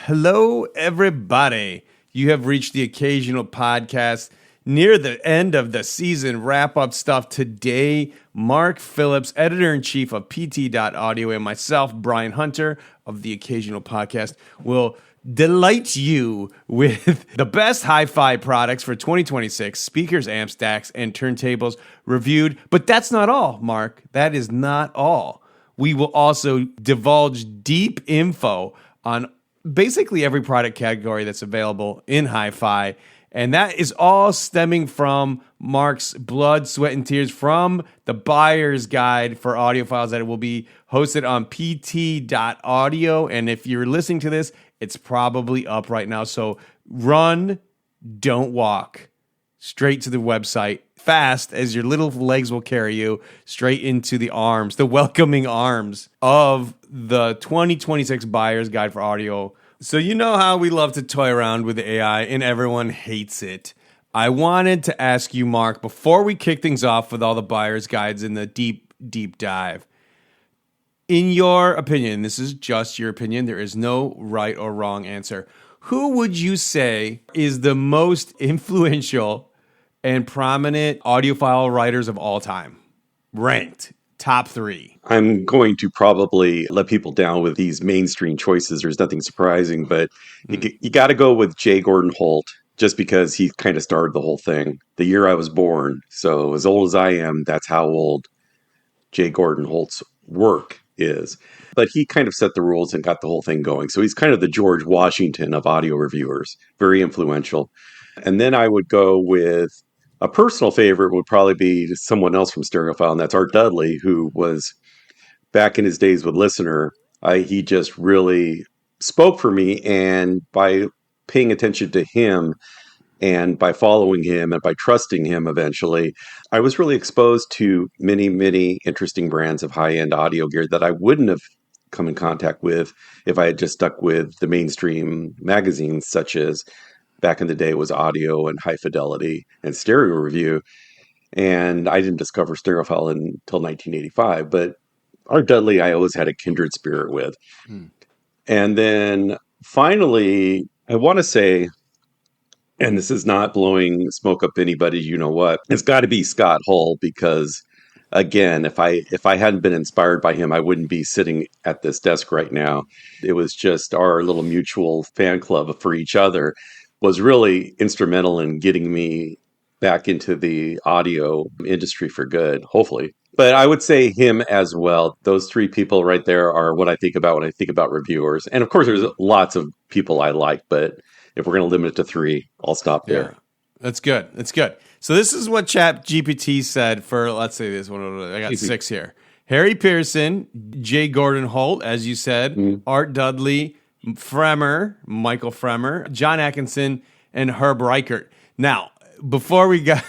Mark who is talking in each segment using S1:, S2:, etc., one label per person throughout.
S1: Hello, everybody. You have reached the occasional podcast near the end of the season wrap-up stuff. Today, Mark Phillips, editor-in-chief of PT.audio, and myself, Brian Hunter, of the occasional podcast, will delight you with the best hi-fi products for 2026, speakers, amps, DACs, and turntables reviewed. But that's not all, Mark. That is not all. We will also divulge deep info on basically every product category that's available in hi-fi. And that is all stemming from Mark's blood, sweat, and tears from the buyer's guide for audiophiles that will be hosted on pt.audio. And if you're listening to this, it's probably up right now. So run, don't walk. Straight to the website, fast as your little legs will carry you, straight into the arms, the welcoming arms of the 2026 Buyer's Guide for Audio. So you know how we love to toy around with the AI and everyone hates it. I wanted to ask you, Mark, before we kick things off with all the Buyer's Guides and the deep dive, in your opinion, this is just your opinion, there is no right or wrong answer, who would you say is the most influential and prominent audiophile writers of all time? Ranked top 3.
S2: I'm going to probably let people down with these mainstream choices. There's nothing surprising, but you got to go with J. Gordon Holt, just because he kind of started the whole thing. The year I was born, so as old as I am, that's how old J. Gordon Holt's work is. But he kind of set the rules and got the whole thing going. So he's kind of the George Washington of audio reviewers, very influential. And then I would go with a personal favorite would probably be someone else from Stereophile, and that's Art Dudley, who was back in his days with Listener. He just really spoke for me, and by paying attention to him and by following him and by trusting him eventually, I was really exposed to many, many interesting brands of high-end audio gear that I wouldn't have come in contact with if I had just stuck with the mainstream magazines, such as back in the day was Audio and High Fidelity and Stereo Review. And I didn't discover Stereophile until 1985, but Art Dudley I always had a kindred spirit with. And then finally, I want to say, and this is not blowing smoke up anybody, you know what, it's got to be Scott Hull, because again, if I hadn't been inspired by him, I wouldn't be sitting at this desk right now. It was just our little mutual fan club for each other was really instrumental in getting me back into the audio industry for good, hopefully. But I would say him as well. Those 3 people right there are what I think about when I think about reviewers. And of course, there's lots of people I like, but if we're going to limit it to 3, I'll stop there.
S1: Yeah. That's good. That's good. So this is what ChatGPT said for, let's say this one. I got 6 here. Harry Pearson, J. Gordon Holt, as you said, Art Dudley, Michael Fremer, John Atkinson, and Herb Reichert. Now, before we got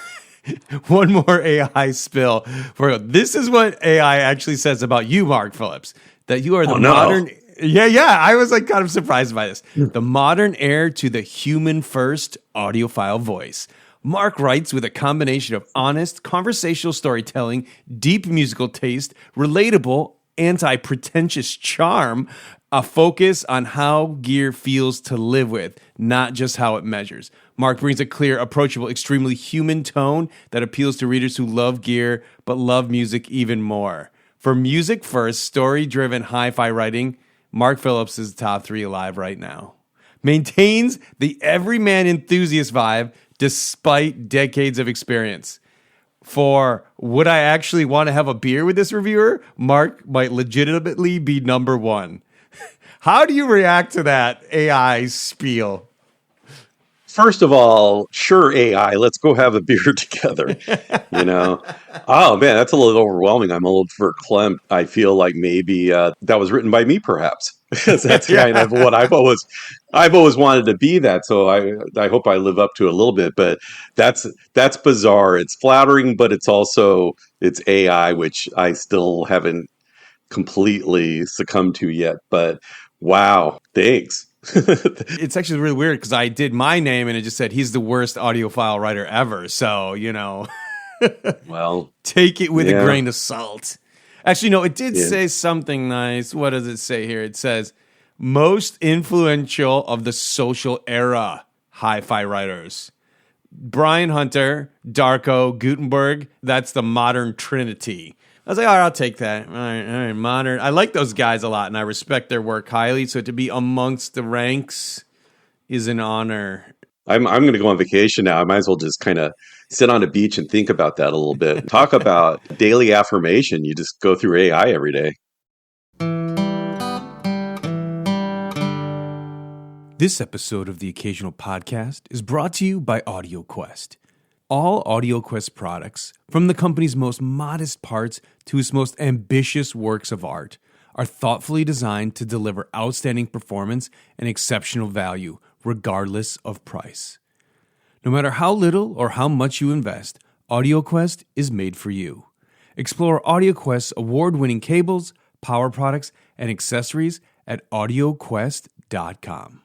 S1: one more AI spill, this is what AI actually says about you, Mark Phillips, that you are the modern... Yeah, I was kind of surprised by this. The modern heir to the human-first audiophile voice. Mark writes with a combination of honest, conversational storytelling, deep musical taste, relatable, anti-pretentious charm, a focus on how gear feels to live with, not just how it measures. Mark brings a clear, approachable, extremely human tone that appeals to readers who love gear but love music even more. For music-first, story-driven hi-fi writing, Mark Phillips is top 3 alive right now. Maintains the everyman enthusiast vibe despite decades of experience. For would I actually want to have a beer with this reviewer? Mark might legitimately be number 1. How do you react to that AI spiel?
S2: First of all, sure, AI, let's go have a beer together. Oh man, that's a little overwhelming. I'm a little verklempt. I feel like maybe that was written by me, perhaps. That's kind of what I've always wanted to be. That, so I hope I live up to it a little bit. But that's bizarre. It's flattering, but it's AI, which I still haven't completely succumbed to yet. But wow, thanks.
S1: It's actually really weird because I did my name and it just said he's the worst audiophile writer ever. So,
S2: well,
S1: take it with a grain of salt. Actually, no, it did say something nice. What does it say here? It says, Most influential of the social era hi-fi writers. Brian Hunter, Darko, Gutenberg, that's the modern trinity. I was like, all right, I'll take that. All right, modern. I like those guys a lot, and I respect their work highly, so to be amongst the ranks is an honor.
S2: I'm going to go on vacation now. I might as well just kind of sit on a beach and think about that a little bit. Talk about daily affirmation. You just go through AI every day.
S1: This episode of the Occasional Podcast is brought to you by AudioQuest. All AudioQuest products, from the company's most modest parts to its most ambitious works of art, are thoughtfully designed to deliver outstanding performance and exceptional value, regardless of price. No matter how little or how much you invest, AudioQuest is made for you. Explore AudioQuest's award-winning cables, power products, and accessories at audioquest.com.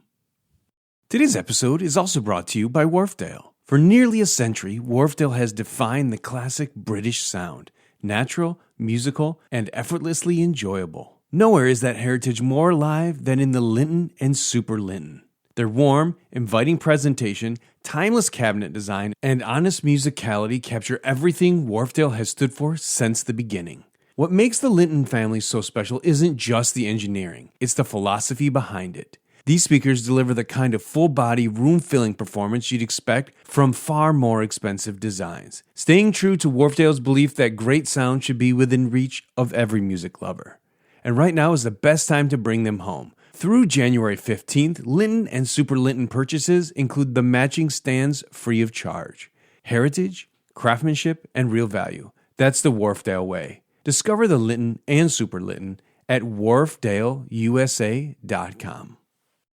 S1: Today's episode is also brought to you by Wharfdale. For nearly a century, Wharfdale has defined the classic British sound, natural, musical, and effortlessly enjoyable. Nowhere is that heritage more alive than in the Linton and Super Linton. Their warm, inviting presentation, timeless cabinet design, and honest musicality capture everything Wharfdale has stood for since the beginning. What makes the Linton family so special isn't just the engineering, it's the philosophy behind it. These speakers deliver the kind of full-body, room-filling performance you'd expect from far more expensive designs, staying true to Wharfdale's belief that great sound should be within reach of every music lover. And right now is the best time to bring them home. Through January 15th, Linton and Super Linton purchases include the matching stands free of charge. Heritage, craftsmanship, and real value. That's the Wharfdale way. Discover the Linton and Super Linton at wharfdaleusa.com.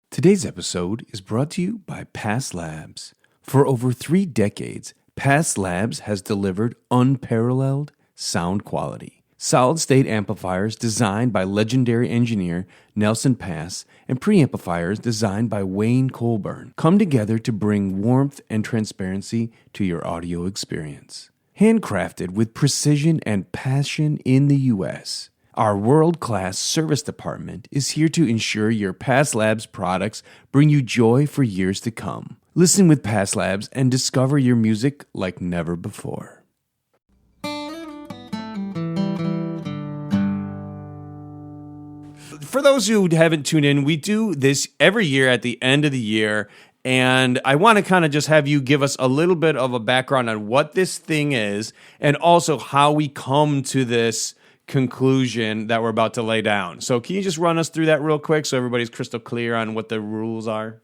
S1: Today's episode is brought to you by Pass Labs. For over 3 decades, Pass Labs has delivered unparalleled sound quality. Solid-state amplifiers designed by legendary engineer Nelson Pass and preamplifiers designed by Wayne Colburn come together to bring warmth and transparency to your audio experience. Handcrafted with precision and passion in the U.S., our world-class service department is here to ensure your Pass Labs products bring you joy for years to come. Listen with Pass Labs and discover your music like never before. For those who haven't tuned in, we do this every year at the end of the year, and I want to kind of just have you give us a little bit of a background on what this thing is and also how we come to this conclusion that we're about to lay down. So can you just run us through that real quick so everybody's crystal clear on what the rules are?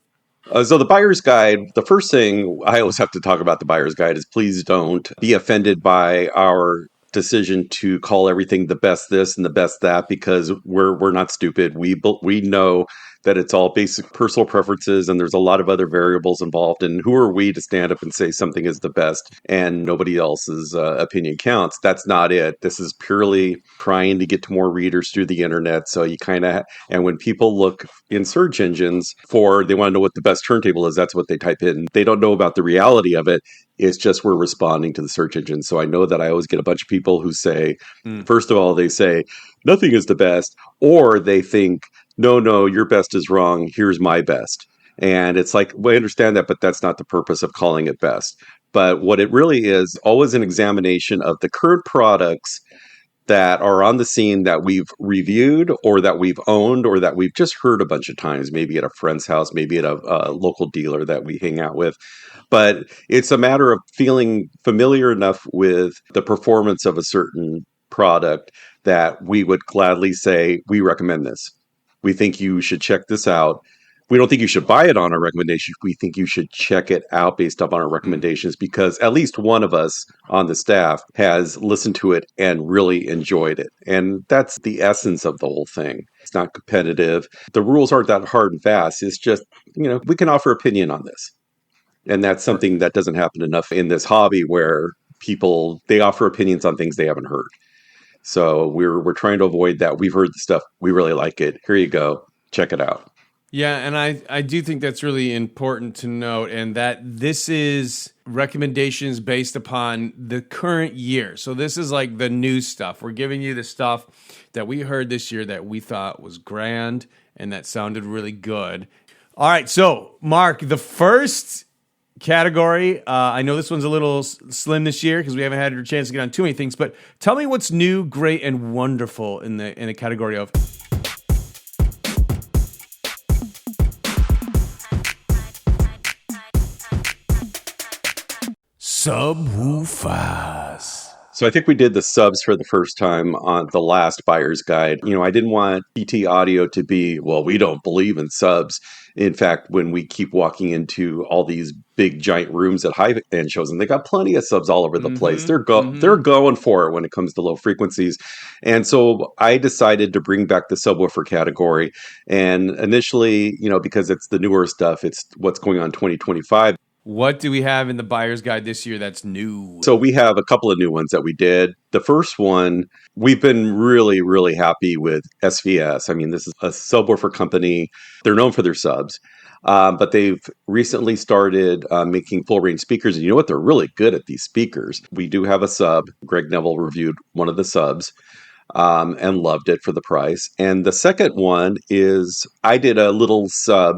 S2: So the buyer's guide, the first thing I always have to talk about the buyer's guide is please don't be offended by our decision to call everything the best this and the best that, because we're not stupid. We know that it's all basic personal preferences and there's a lot of other variables involved. And who are we to stand up and say something is the best and nobody else's opinion counts? That's not it. This is purely trying to get to more readers through the internet. So you kind of, and when people look in search engines they want to know what the best turntable is, that's what they type in. They don't know about the reality of it. It's just we're responding to the search engine. So I know that I always get a bunch of people who say, first of all, they say nothing is the best, or they think, no, your best is wrong. Here's my best. And it's like, well, I understand that, but that's not the purpose of calling it best. But what it really is, always an examination of the current products that are on the scene that we've reviewed or that we've owned or that we've just heard a bunch of times, maybe at a friend's house, maybe at a local dealer that we hang out with. But it's a matter of feeling familiar enough with the performance of a certain product that we would gladly say, we recommend this. We think you should check this out. We don't think you should buy it on our recommendations. We think you should check it out based upon our recommendations because at least one of us on the staff has listened to it and really enjoyed it. And that's the essence of the whole thing. It's not competitive. The rules aren't that hard and fast. It's just, we can offer opinion on this. And that's something that doesn't happen enough in this hobby where people, they offer opinions on things they haven't heard. So we're trying to avoid that. We've heard the stuff. We really like it. Here you go. Check it out.
S1: Yeah, and I do think that's really important to note, and that this is recommendations based upon the current year. So this is like the new stuff. We're giving you the stuff that we heard this year that we thought was grand and that sounded really good. All right, so Mark, the first category, I know this one's a little slim this year because we haven't had a chance to get on too many things, but tell me what's new, great, and wonderful in the category of subwoofers.
S2: So I think we did the subs for the first time on the last buyer's guide. I didn't want PT Audio to be, well, we don't believe in subs. In fact, when we keep walking into all these big giant rooms at high-end shows, and they got plenty of subs all over the place. They're going for it when it comes to low frequencies. And so I decided to bring back the subwoofer category. And initially, because it's the newer stuff, it's what's going on 2025.
S1: What do we have in the buyer's guide this year that's new?
S2: So we have a couple of new ones that we did. The first one, we've been really, really happy with SVS. I mean, this is a subwoofer company. They're known for their subs, but they've recently started making full-range speakers. And you know what? They're really good at these speakers. We do have a sub. Greg Neville reviewed one of the subs and loved it for the price. And the second one is I did a little sub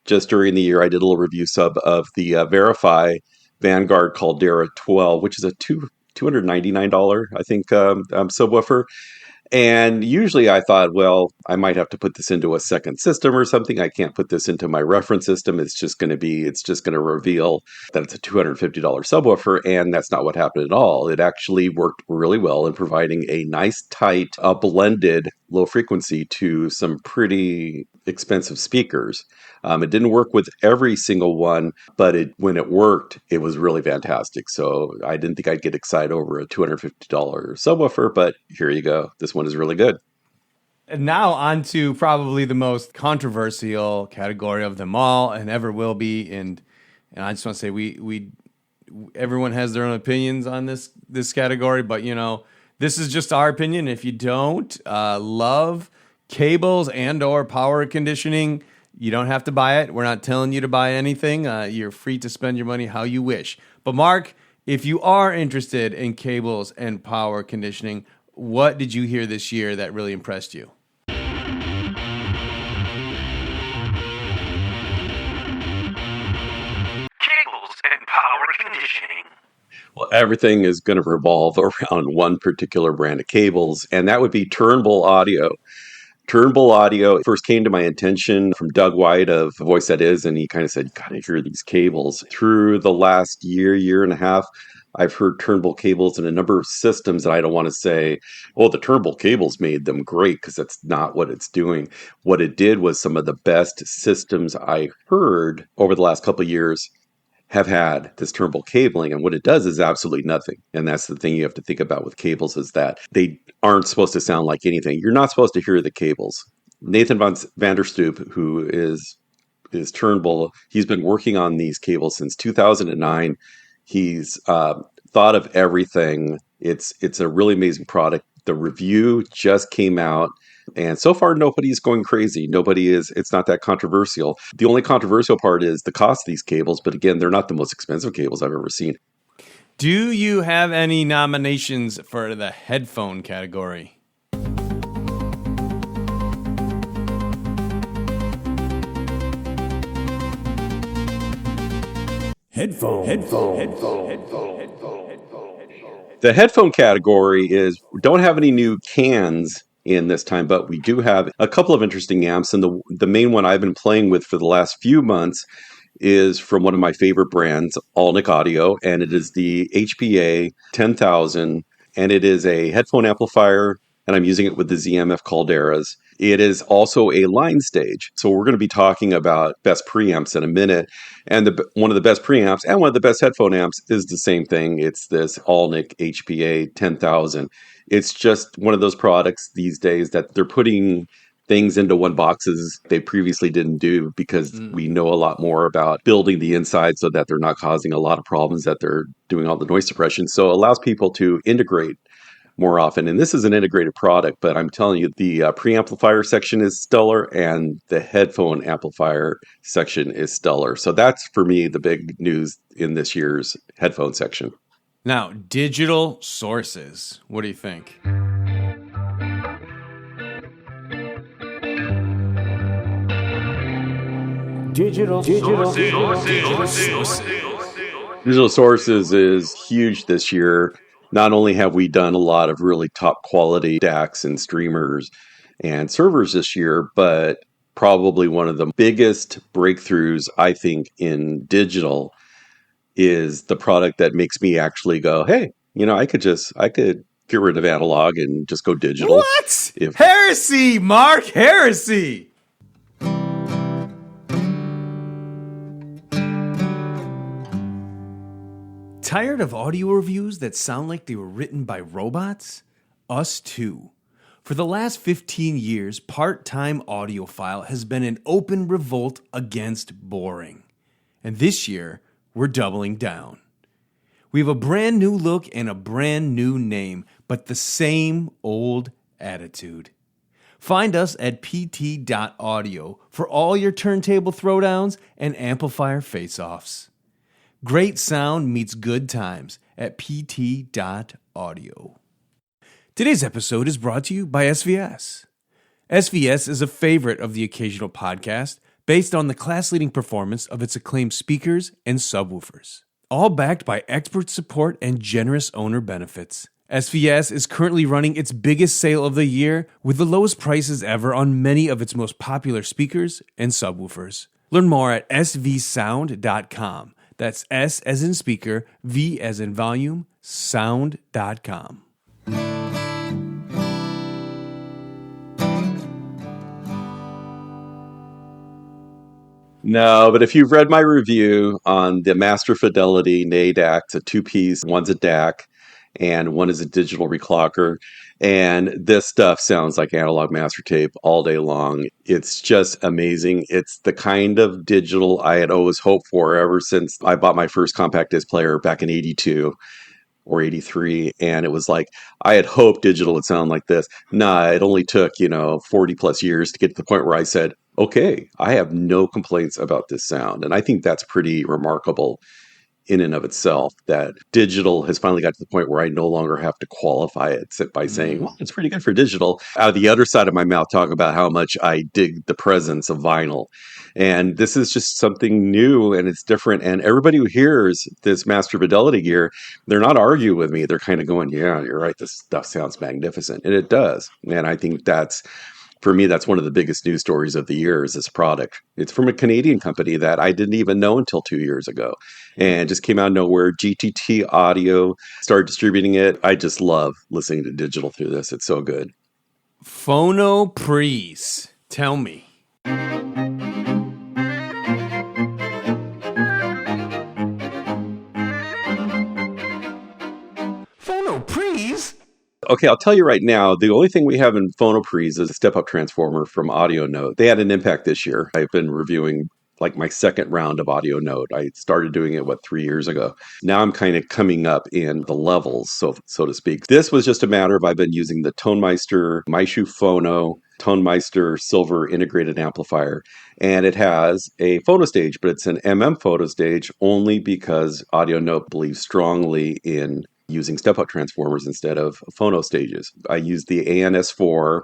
S2: just during the year. I did a little review sub of the Verify Vanguard Caldera 12, which is a $299, I think, subwoofer. And usually I thought, well, I might have to put this into a second system or something. I can't put this into my reference system. It's just going to reveal that it's a $250 subwoofer. And that's not what happened at all. It actually worked really well in providing a nice, tight, blended low frequency to some pretty expensive speakers. It didn't work with every single one, but when it worked, it was really fantastic. So I didn't think I'd get excited over a $250 subwoofer, but here you go. This one is really good.
S1: And now on to probably the most controversial category of them all, and ever will be. And I just want to say we everyone has their own opinions on this category, but this is just our opinion. If you don't love cables and or power conditioning, you don't have to buy it. We're not telling you to buy anything. You're free to spend your money how you wish. But Mark, if you are interested in cables and power conditioning, what did you hear this year that really impressed you?
S3: Cables and power conditioning.
S2: Well, everything is going to revolve around one particular brand of cables, and that would be Turnbull Audio. Turnbull Audio first came to my attention from Doug White of Voice That Is, and he kind of said, you got to hear these cables. Through the last year and a half, I've heard Turnbull cables in a number of systems that I don't want to say, oh, the Turnbull cables made them great, because that's not what it's doing. What it did was some of the best systems I heard over the last couple of years have had this Turnbull cabling, and what it does is absolutely nothing. And that's the thing you have to think about with cables, is that they aren't supposed to sound like anything. You're not supposed to hear the cables. Nathan van der Stoep, who is Turnbull, he's been working on these cables since 2009. He's thought of everything. It's a really amazing product. The review just came out, and so far nobody's going crazy. It's not that controversial. The only controversial part is the cost of these cables, but again, they're not the most expensive cables I've ever seen.
S1: Do you have any nominations for the headphone category? Headphone.
S2: The headphone category don't have any new cans in this time, but we do have a couple of interesting amps. And the main one I've been playing with for the last few months is from one of my favorite brands, Alnick Audio, and it is the HPA 10,000, and it is a headphone amplifier, and I'm using it with the ZMF Calderas. It is also a line stage. So we're going to be talking about best preamps in a minute. And one of the best preamps and one of the best headphone amps is the same thing. It's this Alnick HPA 10,000. It's just one of those products these days that they're putting things into one boxes they previously didn't do, because we know a lot more about building the inside so that they're not causing a lot of problems, that they're doing all the noise suppression. So it allows people to integrate more often. And this is an integrated product, but I'm telling you, the preamplifier section is stellar and the headphone amplifier section is stellar. So that's, for me, the big news in this year's headphone section.
S1: Now, digital sources. What do you think?
S4: Digital
S2: Digital Sources is huge this year. Not only have we done a lot of really top quality DACs and streamers and servers this year, but probably one of the biggest breakthroughs, I think, in digital is the product that makes me actually go, hey, I could get rid of analog and just go digital.
S1: What? Heresy, Mark, heresy. Tired of audio reviews that sound like they were written by robots? Us too. For the last 15 years, Part-Time Audiophile has been an open revolt against boring. And this year, we're doubling down. We have a brand new look and a brand new name, but the same old attitude. Find us at pt.audio for all your turntable throwdowns and amplifier face-offs. Great sound meets good times at pt.audio. Today's episode is brought to you by SVS. SVS is a favorite of the Occasional Podcast based on the class-leading performance of its acclaimed speakers and subwoofers. All backed by expert support and generous owner benefits. SVS is currently running its biggest sale of the year with the lowest prices ever on many of its most popular speakers and subwoofers. Learn more at svsound.com. That's S as in speaker, V as in volume, sound.com.
S2: No, but if you've read my review on the Master Fidelity NADAC, it's a two-piece, one's a DAC, and one is a digital reclocker. And this stuff sounds like analog master tape all day long. It's just amazing. It's the kind of digital I had always hoped for ever since I bought my first compact disc player back in 82 or 83. And it was like, I had hoped digital would sound like this. Nah, it only took, 40 plus years to get to the point where I said, okay, I have no complaints about this sound. And I think that's pretty remarkable in and of itself, that digital has finally got to the point where I no longer have to qualify it by saying, well, it's pretty good for digital. Out of the other side of my mouth, talk about how much I dig the presence of vinyl. And this is just something new and it's different. And everybody who hears this Master Fidelity gear, they're not arguing with me. They're kind of going, yeah, you're right. This stuff sounds magnificent. And it does. And I think for me, that's one of the biggest news stories of the year is this product. It's from a Canadian company that I didn't even know until 2 years ago and just came out of nowhere. GTT Audio started distributing it. I just love listening to digital through this. It's so good.
S1: Phonoprese. Tell me. Phonoprese?
S2: Okay, I'll tell you right now, the only thing we have in Phonoprese is a step-up transformer from Audio Note. They had an impact this year. I've been reviewing like my second round of Audio Note. I started doing it, 3 years ago. Now I'm kind of coming up in the levels, so to speak. This was just a matter of I've been using the Tonmeister Maishu Phono Tonmeister Silver integrated amplifier, and it has a phono stage, but it's an phono stage only because Audio Note believes strongly in using step-up transformers instead of phono stages. I use the ANS4,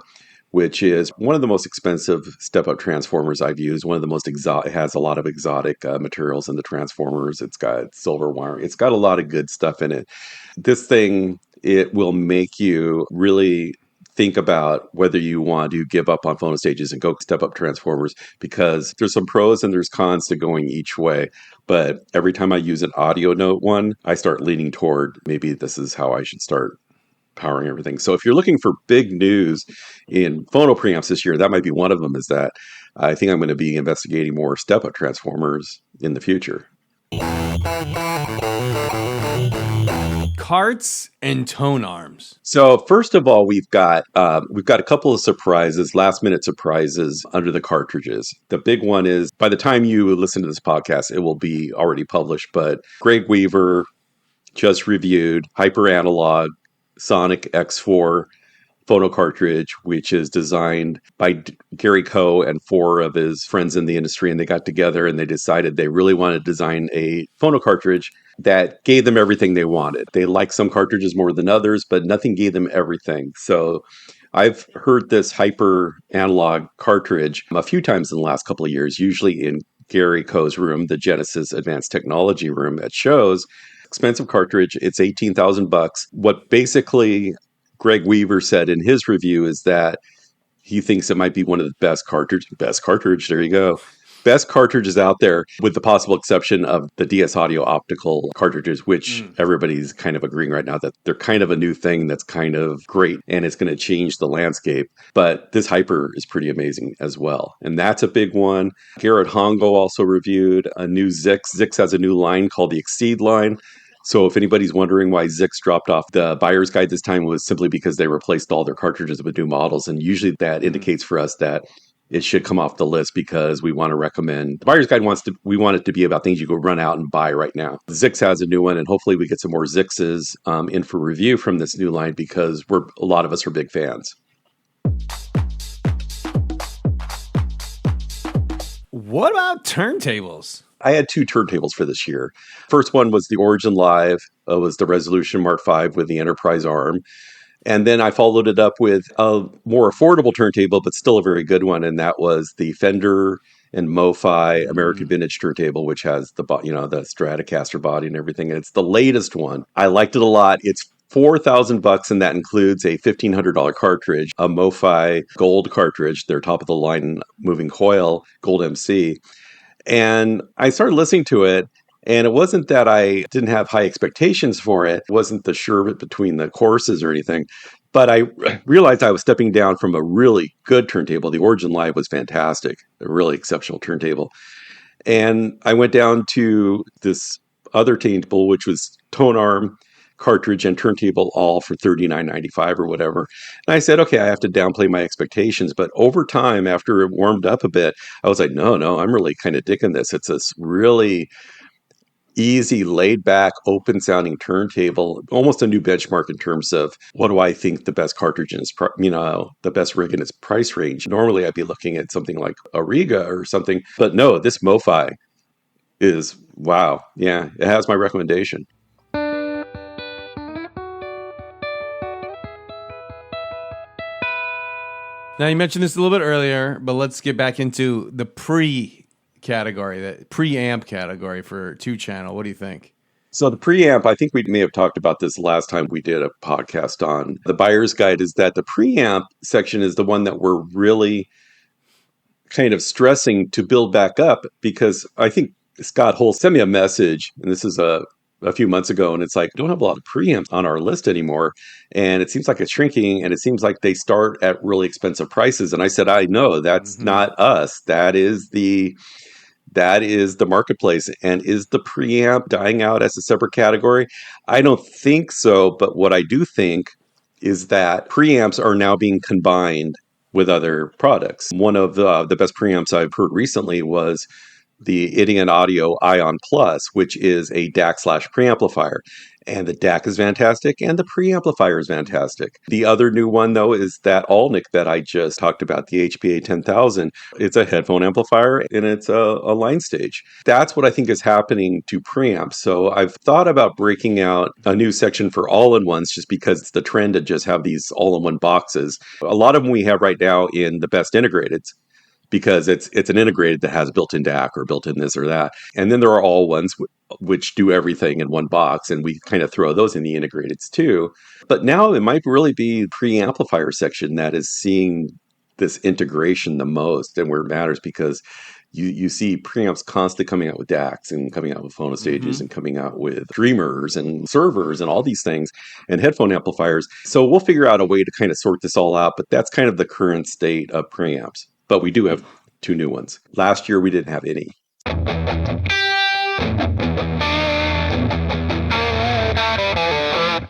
S2: which is one of the most expensive step-up transformers I've used. One of the most exotic, it has a lot of exotic materials in the transformers. It's got silver wire. It's got a lot of good stuff in it. This thing, it will make you really think about whether you want to give up on phono stages and go step-up transformers, because there's some pros and there's cons to going each way. But every time I use an Audio Note one, I start leaning toward maybe this is how I should start powering everything. So if you're looking for big news in phono preamps this year, that might be one of them, is that I think I'm going to be investigating more step-up transformers in the future.
S1: Carts and tone arms.
S2: So first of all, we've got a couple of surprises, last minute surprises under the cartridges. The big one is, by the time you listen to this podcast, it will be already published, but Greg Weaver just reviewed Hyper Analog Sonic X4 phono cartridge, which is designed by Gary Coe and 4 of his friends in the industry, and they got together and they decided they really wanted to design a phono cartridge that gave them everything they wanted. They like some cartridges more than others, but nothing gave them everything. So I've heard this Hyper Analog cartridge a few times in the last couple of years, usually in Gary Coe's room, the Genesis Advanced Technology room at shows. Expensive cartridge. It's $18,000. What basically Greg Weaver said in his review is that he thinks it might be one of the best cartridge, there you go. Best cartridges out there, with the possible exception of the DS Audio optical cartridges, which everybody's kind of agreeing right now that they're kind of a new thing that's kind of great and it's going to change the landscape. But this Hyper is pretty amazing as well. And that's a big one. Garrett Hongo also reviewed a new Zix. Zix has a new line called the Exceed line. So if anybody's wondering why Zix dropped off the buyer's guide this time, was simply because they replaced all their cartridges with new models. And usually that indicates for us that it should come off the list, because we want to recommend. The buyer's guide we want it to be about things you go run out and buy right now. Zix has a new one, and hopefully we get some more Zixes in for review from this new line, because a lot of us are big fans.
S1: What about turntables?
S2: I had 2 turntables for this year. First one was the Origin Live. It was the Resolution Mark V with the Enterprise arm. And then I followed it up with a more affordable turntable, but still a very good one. And that was the Fender and MoFi American Vintage turntable, which has the Stratocaster body and everything. And it's the latest one. I liked it a lot. It's $4,000, and that includes a $1,500 cartridge, a MoFi Gold cartridge, their top of the line moving coil, Gold MC. And I started listening to it, and it wasn't that I didn't have high expectations for it. It wasn't the sherbet between the courses or anything. But I realized I was stepping down from a really good turntable. The Origin Live was fantastic, a really exceptional turntable. And I went down to this other turntable, which was tone arm, cartridge, and turntable all for $39.95 or whatever. And I said, okay, I have to downplay my expectations. But over time, after it warmed up a bit, I was like, no, I'm really kind of digging this. It's this really easy, laid-back, open-sounding turntable, almost a new benchmark in terms of what do I think the best cartridge in its, the best rig in its price range. Normally, I'd be looking at something like a Riga or something, but no, this MoFi is wow. Yeah, it has my recommendation.
S1: Now, you mentioned this a little bit earlier, but let's get back into the pre-category, the preamp category for 2-channel. What do you think?
S2: So the preamp, I think we may have talked about this last time we did a podcast on the buyer's guide, is that the preamp section is the one that we're really kind of stressing to build back up, because I think Scott Hull sent me a message, and this is a few months ago, and it's like, we don't have a lot of preamps on our list anymore, and it seems like it's shrinking, and it seems like they start at really expensive prices. And I said, I know that's not us. That is the marketplace. And is the preamp dying out as a separate category? I don't think so. But what I do think is that preamps are now being combined with other products. One of the best preamps I've heard recently was the Idion Audio Ion Plus, which is a DAC / preamplifier. And the DAC is fantastic, and the preamplifier is fantastic. The other new one, though, is that Alnic that I just talked about, the HPA 10,000. It's a headphone amplifier, and it's a line stage. That's what I think is happening to preamps. So I've thought about breaking out a new section for all-in-ones, just because it's the trend to just have these all-in-one boxes. A lot of them we have right now in the best integrateds, because it's an integrated that has built-in DAC or built-in this or that. And then there are all ones which do everything in one box, and we kind of throw those in the integrateds too. But now it might really be the preamplifier section that is seeing this integration the most, and where it matters, because you see preamps constantly coming out with DACs and coming out with phonostages and coming out with streamers and servers and all these things, and headphone amplifiers. So we'll figure out a way to kind of sort this all out, but that's kind of the current state of preamps. But we do have 2 new ones. Last year, we didn't have any.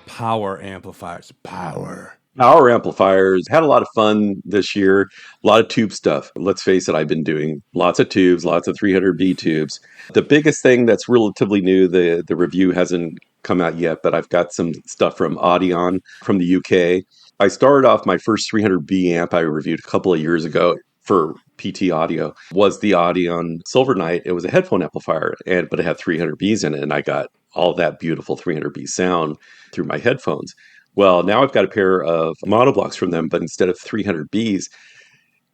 S1: Power amplifiers. Power
S2: amplifiers. Had a lot of fun this year. A lot of tube stuff. Let's face it, I've been doing lots of tubes, lots of 300B tubes. The biggest thing that's relatively new, the review hasn't come out yet, but I've got some stuff from Audion from the UK. I started off my first 300B amp I reviewed a couple of years ago for PT Audio, was the Audion Silver Knight. It was a headphone amplifier, but it had 300Bs in it, and I got all that beautiful 300B sound through my headphones. Well, now I've got a pair of monoblocks from them, but instead of 300Bs,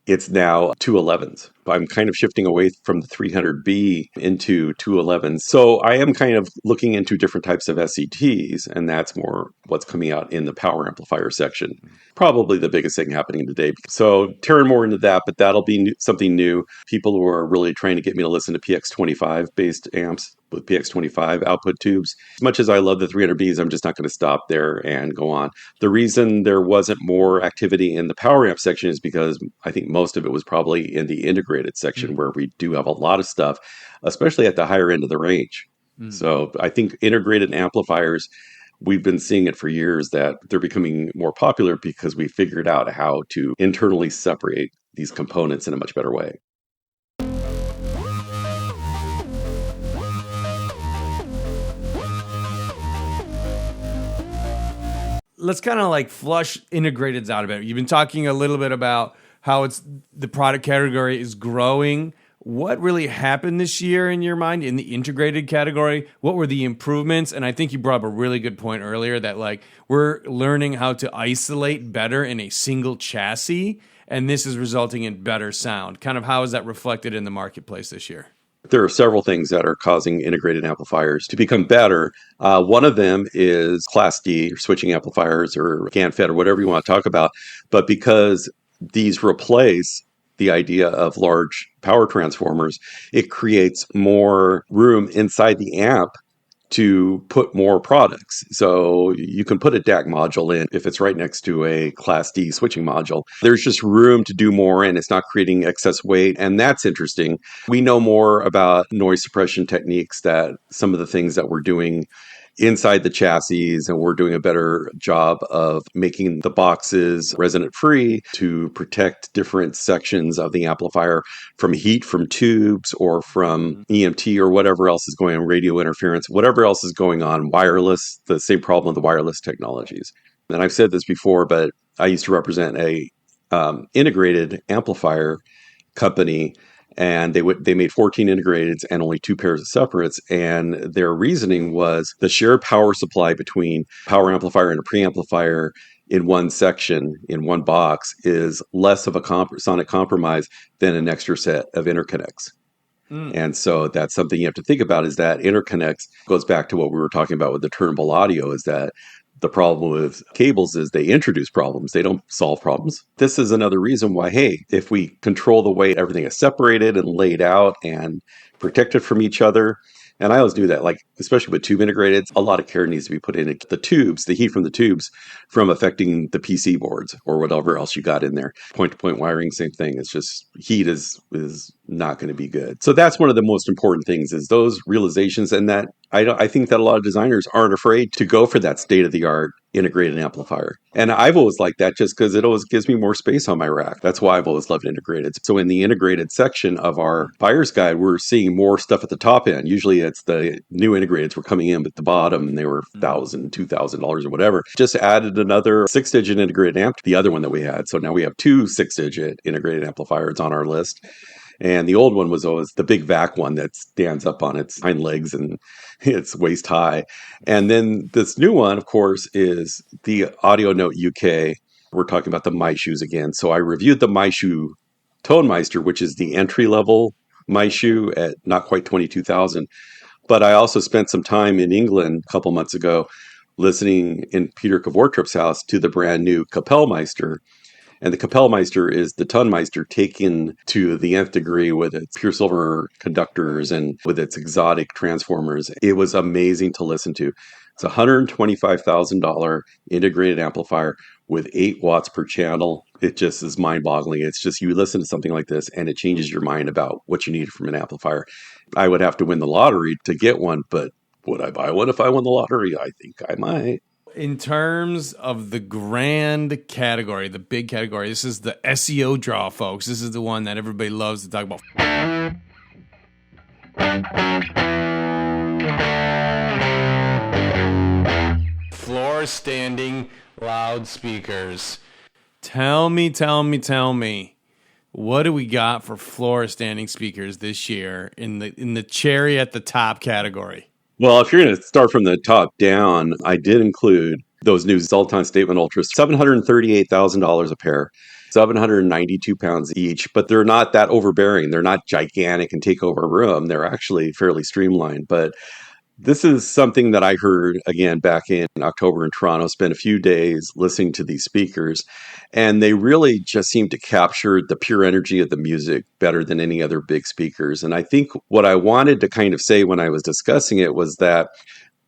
S2: it's now 211s. I'm kind of shifting away from the 300B into 211s. So I am kind of looking into different types of SETs, and that's more what's coming out in the power amplifier section. Probably the biggest thing happening today. So tearing more into that, but that'll be something new. People who are really trying to get me to listen to PX25 based amps with PX25 output tubes. As much as I love the 300Bs, I'm just not going to stop there and go on. The reason there wasn't more activity in the power amp section is because I think most of it was probably in the integrated section where we do have a lot of stuff, especially at the higher end of the range. So I think integrated amplifiers, we've been seeing it for years that they're becoming more popular because we figured out how to internally separate these components in a much better way.
S1: Let's kind of like flush integrateds out of it. You've been talking a little bit about how it's the product category is growing. What really happened this year in your mind in the integrated category? What were the improvements? And I think you brought up a really good point earlier that like we're learning how to isolate better in a single chassis, and this is resulting in better sound. Kind of how is that reflected in the marketplace this year?
S2: There are several things that are causing integrated amplifiers to become better. One of them is Class D, or switching amplifiers, or GaN FET, or whatever you want to talk about. But because these replace the idea of large power transformers, it creates more room inside the amp to put more products. So you can put a DAC module in if it's right next to a Class D switching module. There's just room to do more, and it's not creating excess weight. And that's interesting. We know more about noise suppression techniques, that some of the things that we're doing inside the chassis, and we're doing a better job of making the boxes resonant free to protect different sections of the amplifier from heat from tubes or from EMT or whatever else is going on, radio interference, whatever else is going on, wireless, the same problem with the wireless technologies. And I've said this before, but I used to represent a integrated amplifier company, and they made 14 integrateds and only 2 pairs of separates. And their reasoning was the shared power supply between power amplifier and a preamplifier in one section, in one box, is less of a sonic compromise than an extra set of interconnects. And so that's something you have to think about, is that interconnects goes back to what we were talking about with the turnable audio, is that the problem with cables is they introduce problems. They don't solve problems. This is another reason why, hey, if we control the way everything is separated and laid out and protected from each other, and I always do that, like, especially with tube integrated, a lot of care needs to be put into the tubes, the heat from the tubes, from affecting the PC boards or whatever else you got in there. Point-to-point wiring, same thing. It's just heat is not going to be good. So that's one of the most important things, is those realizations, and that I think that a lot of designers aren't afraid to go for that state-of-the-art integrated amplifier. And I've always liked that just because it always gives me more space on my rack. That's why I've always loved integrated. So in the integrated section of our buyer's guide, we're seeing more stuff at the top end. Usually it's the new integrateds were coming in at the bottom, and they were $1,000, $2,000 or whatever. Just added another 6-digit integrated amp to the other one that we had. So now we have 2 6-digit integrated amplifiers on our list. And the old one was always the big vac one that stands up on its hind legs and it's waist high. And then this new one, of course, is the Audio Note UK. We're talking about the MyShoes again. So I reviewed the MyShoe Tonemeister, which is the entry-level MyShoe at not quite $22,000. But I also spent some time in England a couple months ago listening in Peter Kavortrup's house to the brand new Kapellmeister. And the Kapellmeister is the Tonmeister taken to the nth degree with its pure silver conductors and with its exotic transformers. It was amazing to listen to. It's a $125,000 integrated amplifier with 8 watts per channel. It just is mind-boggling. It's just, you listen to something like this and it changes your mind about what you need from an amplifier. I would have to win the lottery to get one, but would I buy one if I won the lottery? I think I might.
S1: In terms of the grand category, the big category, this is the SEO draw, folks. This is the one that everybody loves to talk about. Floor standing loudspeakers. Tell me. What do we got for floor standing speakers this year in the cherry at the top category?
S2: Well, if you're going to start from the top down, I did include those new Zoltan Statement Ultras, $738,000 a pair. 792 pounds each, but they're not that overbearing. They're not gigantic and take over a room. They're actually fairly streamlined. But this is something that I heard again back in October in Toronto. Spent a few days listening to these speakers, and they really just seem to capture the pure energy of the music better than any other big speakers. And I think what I wanted to kind of say when I was discussing it was that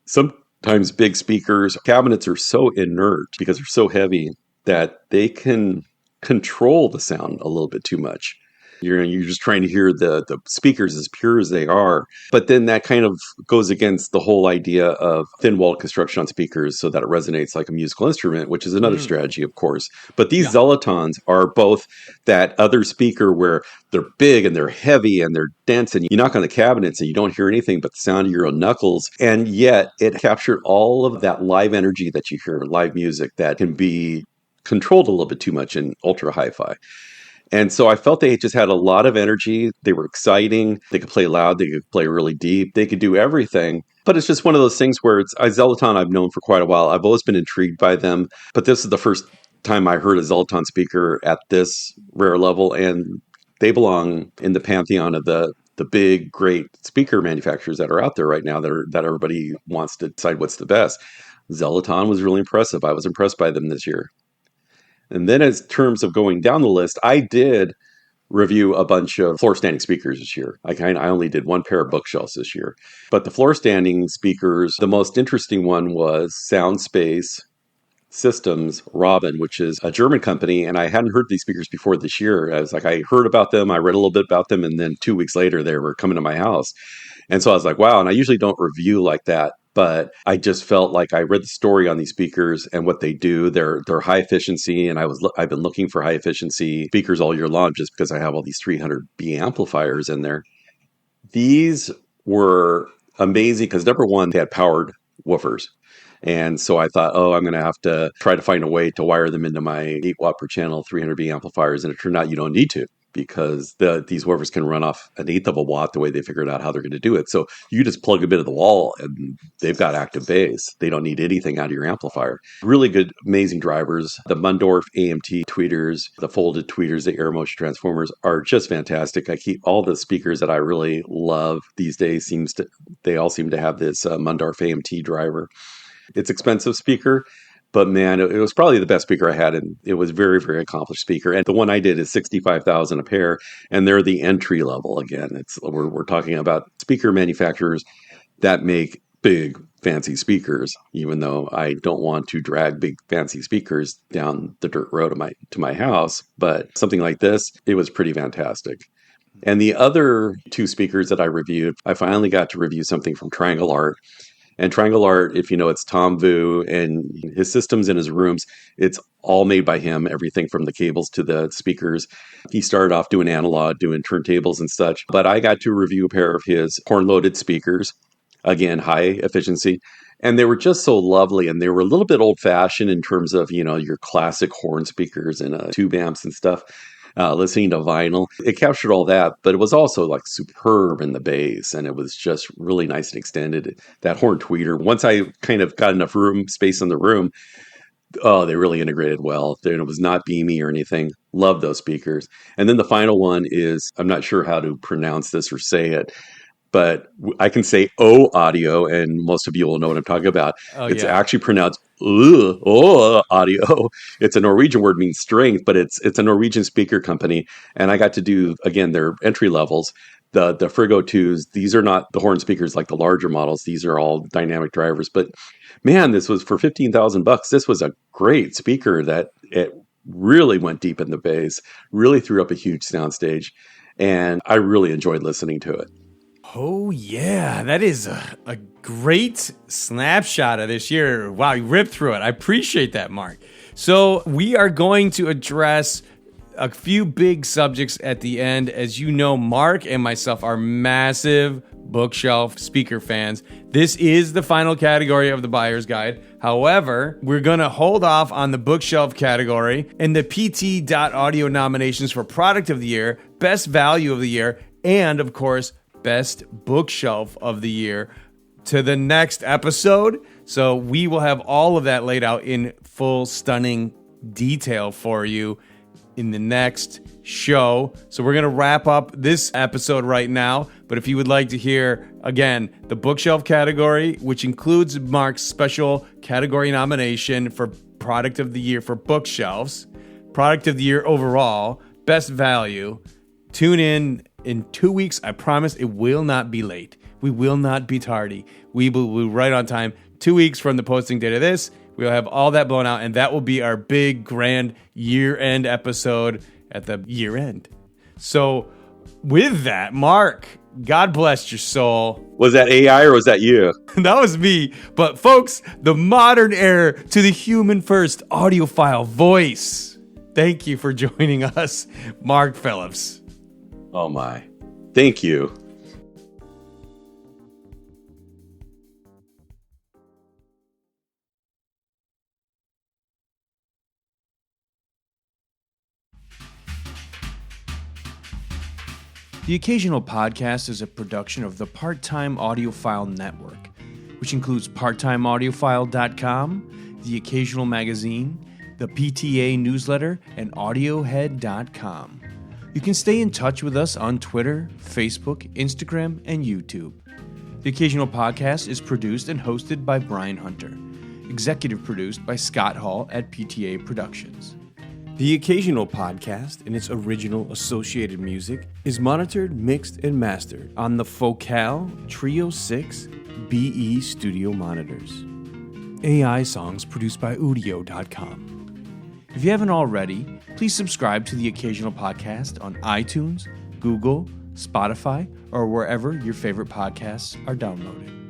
S2: sometimes big speakers cabinets are so inert because they're so heavy that they can control the sound a little bit too much. You're just trying to hear the speakers as pure as they are. But then that kind of goes against the whole idea of thin-walled construction on speakers so that it resonates like a musical instrument, which is another strategy, of course. But these Zelotons are both that other speaker where they're big and they're heavy and they're dense, and you knock on the cabinets and you don't hear anything but the sound of your own knuckles. And yet it captured all of that live energy that you hear in live music that can be controlled a little bit too much in ultra hi-fi. And so I felt they just had a lot of energy. They were exciting. They could play loud. They could play really deep. They could do everything. But it's just one of those things where it's a Zeloton I've known for quite a while. I've always been intrigued by them. But this is the first time I heard a Zeloton speaker at this rare level. And they belong in the pantheon of the big, great speaker manufacturers that are out there right now that everybody wants to decide what's the best. Zeloton was really impressive. I was impressed by them this year. And then as terms of going down the list, I did review a bunch of floor standing speakers this year. I only did one pair of bookshelves this year. But the floor standing speakers, the most interesting one was Soundspace Systems Robin, which is a German company. And I hadn't heard these speakers before this year. I heard about them. I read a little bit about them. And then 2 weeks later, they were coming to my house. And so I was like, wow. And I usually don't review like that. But I just felt like I read the story on these speakers and what they do. They're high efficiency, and I've been looking for high efficiency speakers all year long just because I have all these 300B amplifiers in there. These were amazing because number one, they had powered woofers. And so I thought, I'm going to have to try to find a way to wire them into my 8 watt per channel 300B amplifiers. And it turned out you don't need to, because these woofers can run off 1/8 of a watt the way they figured out how they're going to do it. So you just plug a bit of the wall and they've got active bass. They don't need anything out of your amplifier. Really good, amazing drivers. The Mundorf AMT tweeters, the folded tweeters, the air motion transformers are just fantastic. I keep all the speakers that I really love these days they all seem to have this Mundorf AMT driver. It's expensive speaker, but man, it was probably the best speaker I had, and it was very, very accomplished speaker. And the one I did is $65,000 a pair, and they're the entry level. Again, we're talking about speaker manufacturers that make big, fancy speakers. Even though I don't want to drag big, fancy speakers down the dirt road to my house, but something like this, it was pretty fantastic. And the other 2 speakers that I reviewed, I finally got to review something from Triangle Art. And Triangle Art, if you know, it's Tom Vu and his systems in his rooms. It's all made by him, everything from the cables to the speakers. He started off doing analog, doing turntables and such. But I got to review a pair of his horn-loaded speakers. Again, high efficiency. And they were just so lovely. And they were a little bit old-fashioned in terms of, your classic horn speakers and tube amps and stuff. Listening to vinyl. It captured all that, but it was also like superb in the bass, and it was just really nice and extended. That horn tweeter, once I kind of got enough space in the room, they really integrated well. It was not beamy or anything. Love those speakers. And then the final one is, I'm not sure how to pronounce this or say it, but I can say O audio, and most of you will know what I'm talking about. It's actually pronounced audio. It's a Norwegian word, means strength, but it's a Norwegian speaker company. And I got to do, again, their entry levels. The Frigo 2s, these are not the horn speakers like the larger models. These are all dynamic drivers. But man, this was for $15,000. This was a great speaker that it really went deep in the bass, really threw up a huge soundstage. And I really enjoyed listening to it.
S1: Oh, yeah. That is a great snapshot of this year. Wow, you ripped through it. I appreciate that, Mark. So we are going to address a few big subjects at the end. As you know, Mark and myself are massive bookshelf speaker fans. This is the final category of the buyer's guide. However, we're going to hold off on the bookshelf category and the PT.audio nominations for product of the year, best value of the year, and of course, best bookshelf of the year to the next episode. So we will have all of that laid out in full stunning detail for you in the next show. So we're going to wrap up this episode right now. But if you would like to hear, again, the bookshelf category, which includes Mark's special category nomination for Product of the Year for bookshelves, Product of the Year overall, Best Value, tune in 2 weeks. I promise it will not be late. We will not be tardy. We will be right on time. 2 weeks from the posting date of this, we'll have all that blown out, and that will be our big, grand year-end episode at the year-end. So with that, Mark, God bless your soul.
S2: Was that AI or was that you?
S1: That was me. But folks, the modern heir to the human-first audiophile voice. Thank you for joining us, Mark Phillips.
S2: Oh my. Thank you.
S1: The Occasional Podcast is a production of the Part-Time Audiophile Network, which includes PartTimeAudiophile.com, The Occasional Magazine, the PTA Newsletter, and Audiohead.com. You can stay in touch with us on Twitter, Facebook, Instagram, and YouTube. The Occasional Podcast is produced and hosted by Brian Hunter, executive produced by Scott Hall at PTA Productions. The Occasional Podcast and its original associated music is monitored, mixed, and mastered on the Focal Trio 6 BE Studio monitors. AI songs produced by Udio.com. If you haven't already, please subscribe to The Occasional Podcast on iTunes, Google, Spotify, or wherever your favorite podcasts are downloaded.